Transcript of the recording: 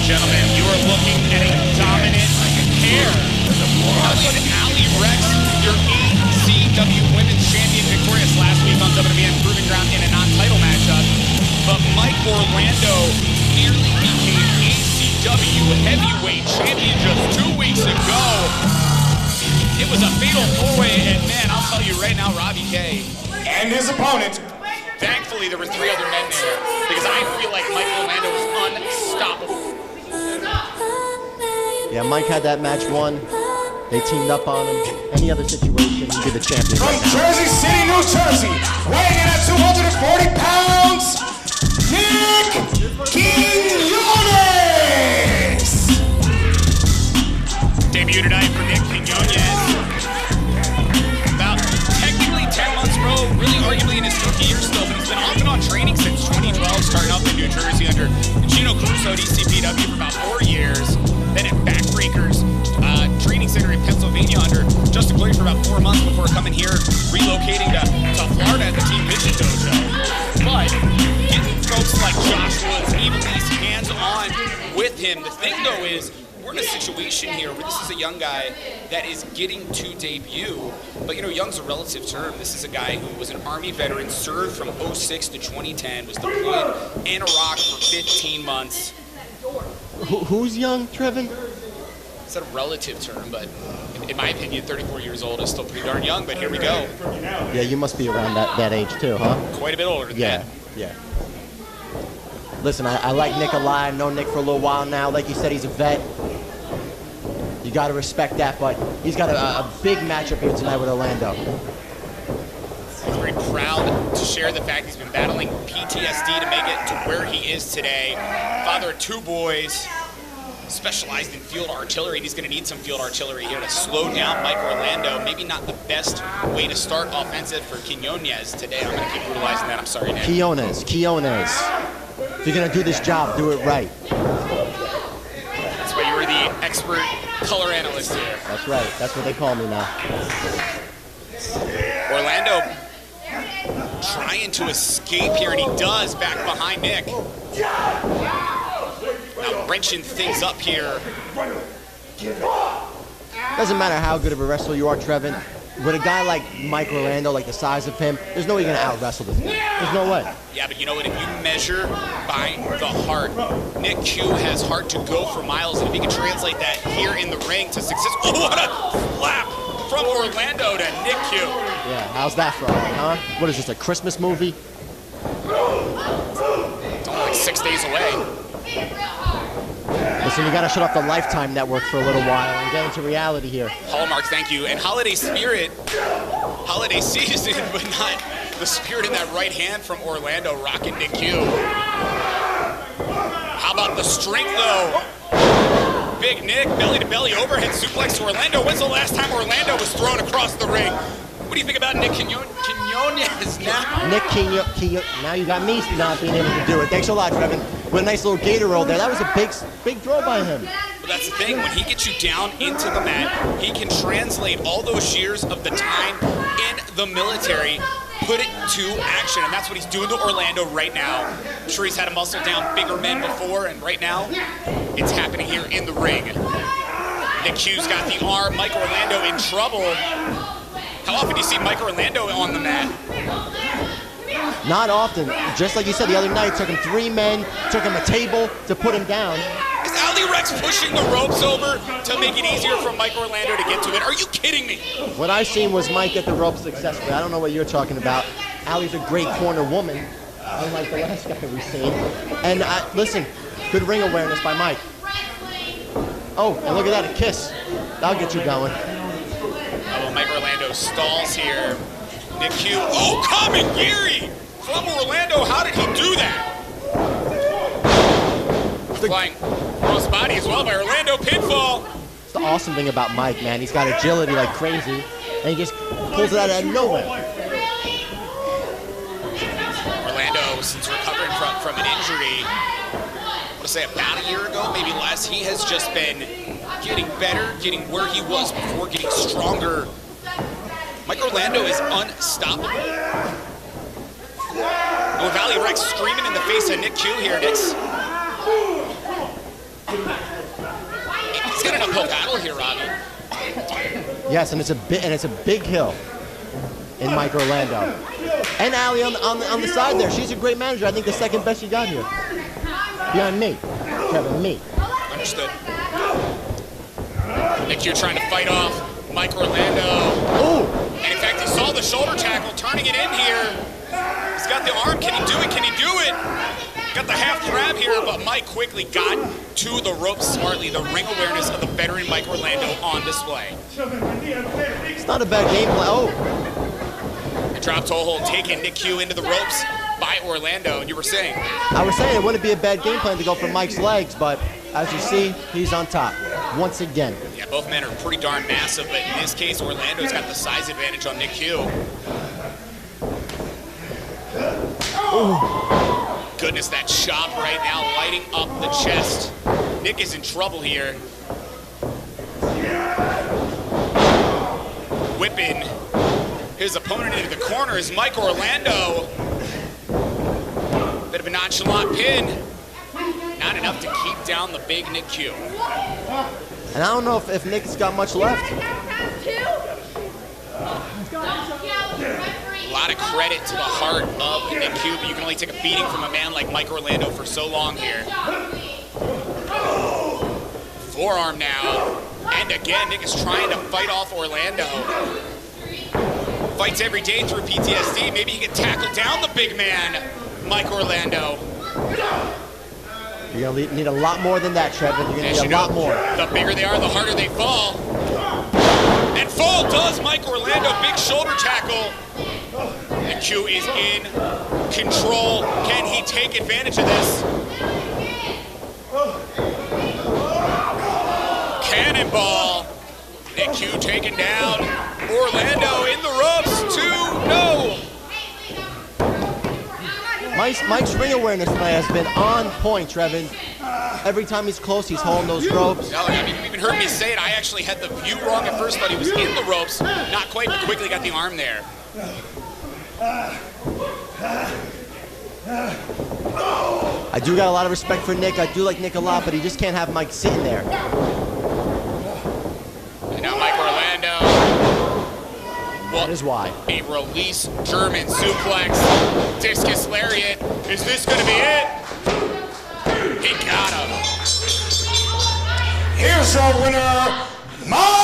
gentlemen, you are looking at a dominant pair. Not only Ali Rex, your ACW Women's Champion, victorious last week on WWN Proving Ground in a non-title matchup, but Mike Orlando nearly became ACW Heavyweight Champion just 2 weeks ago. It was a fatal four-way, and man, I'll tell you right now, Robbie K. and his opponent. Thankfully, there were 3 other men there, because I feel like Mike Orlando was unstoppable. Yeah, Mike had that match won. They teamed up on him. Any other situation, he'd be the champion From right now. Jersey City, New Jersey, weighing in at 240 pounds, Nick Quiñones! Debut tonight for Nick Quiñones. About technically 10 months, bro. Really arguably in his rookie year still, but he's been off and on training since 2012, starting off in New Jersey under Gino Crusoe at ECPW for about 4 years. Then at Backbreakers Training Center in Pennsylvania under Justin Glory for about 4 months before coming here, relocating to Florida at the Team Vision Dojo. But getting folks like Josh Woods, even these hands-on with him. The thing though is, we're in a situation here where this is a young guy that is getting to debut, but you know, young's a relative term. This is a guy who was an Army veteran, served from 06 to 2010, was deployed in Iraq for 15 months. Who's young, Trevin? It's a relative term, but in my opinion, 34 years old is still pretty darn young, but here we go. Yeah, you must be around that age too, huh? Quite a bit older than that. Yeah. Listen, I like Nick alive, known Nick for a little while now. Like you said, he's a vet. You got to respect that, but he's got a big matchup here tonight with Orlando. He's very proud to share the fact he's been battling PTSD to make it to where he is today. Father of 2 boys, specialized in field artillery, and he's going to need some field artillery here to slow down Mike Orlando. Maybe not the best way to start offensive for Quiñones today. I'm going to keep brutalizing that. I'm sorry, Nick. Quiñones. If you're going to do this job, do it right. That's why you were the expert color analyst here. That's right. That's what they call me now. Orlando trying to escape here, and he does, back behind Nick. Now wrenching things up here. Doesn't matter how good of a wrestler you are, Trevin. With a guy like Mike Orlando, like the size of him, there's no way you're going to out-wrestle this guy. There's no way. Yeah, but you know what? If you measure by the heart, Nick Q has heart to go for miles, and if he can translate that here in the ring to success. Oh, what a slap from Orlando to Nick Q. Yeah, how's that from, huh? What is this, a Christmas movie? It's only like 6 days away. Listen, you got to shut off the Lifetime Network for a little while and get into reality here. Hallmark, thank you. And holiday spirit, holiday season, but not the spirit in that right hand from Orlando, rocking Nick Q. How about the strength, though? Big Nick, belly-to-belly overhead suplex to Orlando. When's the last time Orlando was thrown across the ring? What do you think about Nick Quiñones now? Nick Quiñones, now you got me not being able to do it. Thanks a lot, Trevin. With a nice little gator roll there. That was a big throw by him. But that's the thing, when he gets you down into the mat, he can translate all those years of the time in the military, put it to action, and that's what he's doing to Orlando right now. I'm sure he's had to muscle down bigger men before, and right now, it's happening here in the ring. Nick Q's got the arm, Mike Orlando in trouble. How often do you see Mike Orlando on the mat? Not often. Just like you said the other night, took him 3 men, took him a table to put him down. Is Ali Rex pushing the ropes over to make it easier for Mike Orlando to get to it? Are you kidding me? What I seen was Mike get the ropes successfully. I don't know what you're talking about. Ali's a great corner woman, unlike the last guy we've seen. And listen, good ring awareness by Mike. Oh, and look at that, a kiss. That'll get you going. Oh, Mike Orlando stalls here. Nick Q, oh, Kamigiri from Orlando. How did he do that? Flying cross body as well by Orlando, pinfall. It's the awesome thing about Mike, man. He's got agility like crazy, and he just pulls it out of nowhere. Orlando, since recovering from an injury, I want to say about a year ago, maybe less, he has just been getting better, getting where he was before, getting stronger. Mike Orlando is unstoppable. With Ali Rex screaming in the face of Nick Q here, Nick's here, Robbie. Yes, and it's a big hill in Mike Orlando. And Allie on the side there. She's a great manager. I think the second best you got here. Behind me. Kevin, me. Understood. Nick Q trying to fight off Mike Orlando. Ooh. And in fact, he saw the shoulder tackle, turning it in here. He's got the arm. Can he do it? Can he do it? Got the half grab here, but Mike quickly got to the ropes smartly. The ring awareness of the veteran Mike Orlando on display. It's not a bad game plan. Oh. A drop toe hold taking Nick Q into the ropes by Orlando. And you were saying? I was saying it wouldn't be a bad game plan to go for Mike's legs, but as you see, he's on top once again. Yeah, both men are pretty darn massive, but in this case, Orlando's got the size advantage on Nick Q. Ooh. Goodness, that chop right now lighting up the chest. Nick is in trouble here. Whipping his opponent into the corner is Mike Orlando. Bit of a nonchalant pin. Not enough to keep down the big Nick Q. And I don't know if Nick's got much left. A lot of credit to the heart of Nick Q, but you can only take a beating from a man like Mike Orlando for so long here. Forearm now. And again, Nick is trying to fight off Orlando. Fights every day through PTSD. Maybe he can tackle down the big man, Mike Orlando. You're going to need a lot more than that, Trevor. You're going to need a lot more. The bigger they are, the harder they fall. And fall does Mike Orlando. Big shoulder tackle. Nick Q is in control. Can he take advantage of this? Cannonball. Nick Q taken down. Orlando in the ropes. 2-0. Mike's ring awareness tonight has been on point, Trevin. Every time he's close, he's holding those ropes. No, I mean, you even heard me say it. I actually had the view wrong at first, but he was in the ropes. Not quite, but quickly got the arm there. I do got a lot of respect for Nick. I do like Nick a lot, but he just can't have Mike sitting there. And now Mike Orlando. That is why. A release German suplex. Discus lariat. Is this going to be it? He got him. Here's our winner, Mike